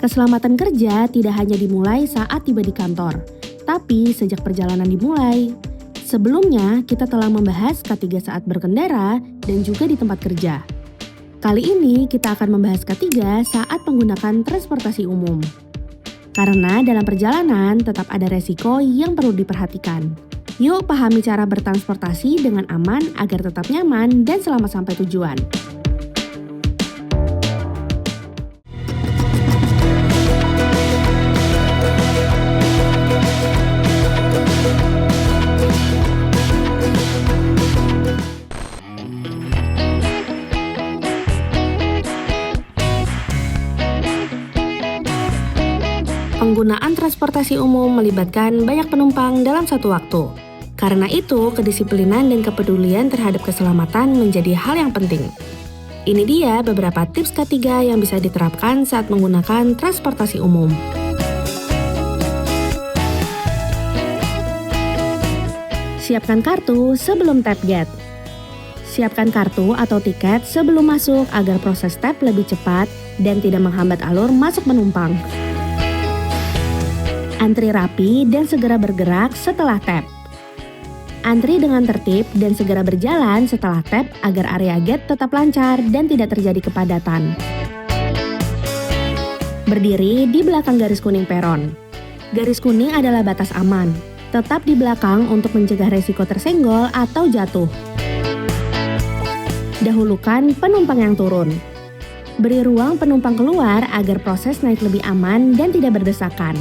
Keselamatan kerja tidak hanya dimulai saat tiba di kantor, tapi sejak perjalanan dimulai. Sebelumnya, kita telah membahas K3 saat berkendara dan juga di tempat kerja. Kali ini kita akan membahas K3 saat menggunakan transportasi umum. Karena dalam perjalanan tetap ada resiko yang perlu diperhatikan. Yuk pahami cara bertransportasi dengan aman agar tetap nyaman dan selamat sampai tujuan. Penggunaan transportasi umum melibatkan banyak penumpang dalam satu waktu. Karena itu, kedisiplinan dan kepedulian terhadap keselamatan menjadi hal yang penting. Ini dia beberapa tips K3 yang bisa diterapkan saat menggunakan transportasi umum. Siapkan kartu sebelum tap gate. Siapkan kartu atau tiket sebelum masuk agar proses tap lebih cepat dan tidak menghambat alur masuk penumpang. Antri rapi dan segera bergerak setelah tap. Antri dengan tertib dan segera berjalan setelah tap agar area gate tetap lancar dan tidak terjadi kepadatan. Berdiri di belakang garis kuning peron. Garis kuning adalah batas aman. Tetap di belakang untuk mencegah resiko tersenggol atau jatuh. Dahulukan penumpang yang turun. Beri ruang penumpang keluar agar proses naik lebih aman dan tidak berdesakan.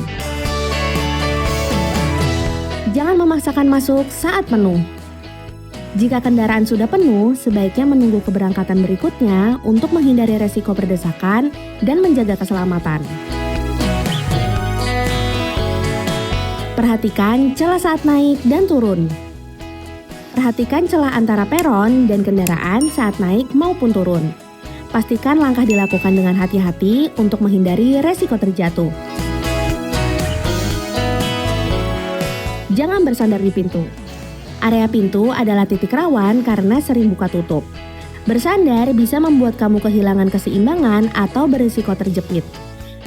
Jangan memaksakan masuk saat penuh. Jika kendaraan sudah penuh, sebaiknya menunggu keberangkatan berikutnya untuk menghindari resiko berdesakan dan menjaga keselamatan. Perhatikan celah saat naik dan turun. Perhatikan celah antara peron dan kendaraan saat naik maupun turun. Pastikan langkah dilakukan dengan hati-hati untuk menghindari resiko terjatuh. Jangan bersandar di pintu. Area pintu adalah titik rawan karena sering buka tutup. Bersandar bisa membuat kamu kehilangan keseimbangan atau berisiko terjepit.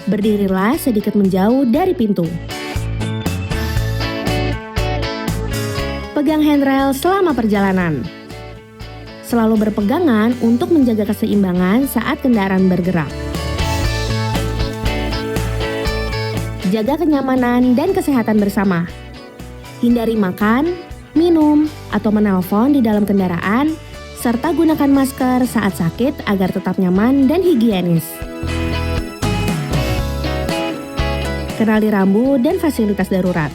Berdirilah sedikit menjauh dari pintu. Pegang handrail selama perjalanan. Selalu berpegangan untuk menjaga keseimbangan saat kendaraan bergerak. Jaga kenyamanan dan kesehatan bersama. Hindari makan, minum, atau menelpon di dalam kendaraan, serta gunakan masker saat sakit agar tetap nyaman dan higienis. Kenali rambu dan fasilitas darurat.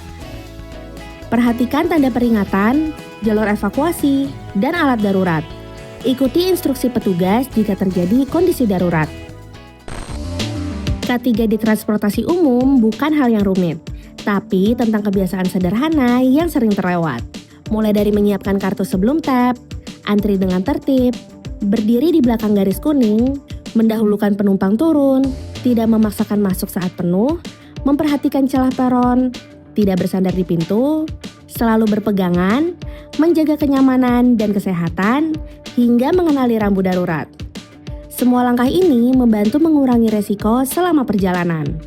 Perhatikan tanda peringatan, jalur evakuasi, dan alat darurat. Ikuti instruksi petugas jika terjadi kondisi darurat. K3 di transportasi umum bukan hal yang rumit, tapi tentang kebiasaan sederhana yang sering terlewat. Mulai dari menyiapkan kartu sebelum tap, antri dengan tertib, berdiri di belakang garis kuning, mendahulukan penumpang turun, tidak memaksakan masuk saat penuh, memperhatikan celah peron, tidak bersandar di pintu, selalu berpegangan, menjaga kenyamanan dan kesehatan, hingga mengenali rambu darurat. Semua langkah ini membantu mengurangi resiko selama perjalanan.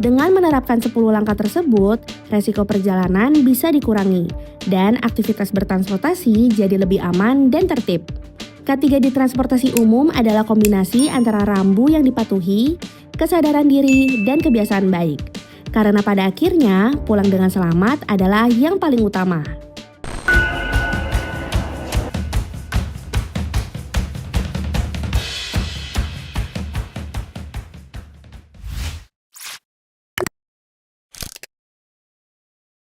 Dengan menerapkan 10 langkah tersebut, resiko perjalanan bisa dikurangi dan aktivitas bertransportasi jadi lebih aman dan tertib. K3 di transportasi umum adalah kombinasi antara rambu yang dipatuhi, kesadaran diri, dan kebiasaan baik. Karena pada akhirnya, pulang dengan selamat adalah yang paling utama.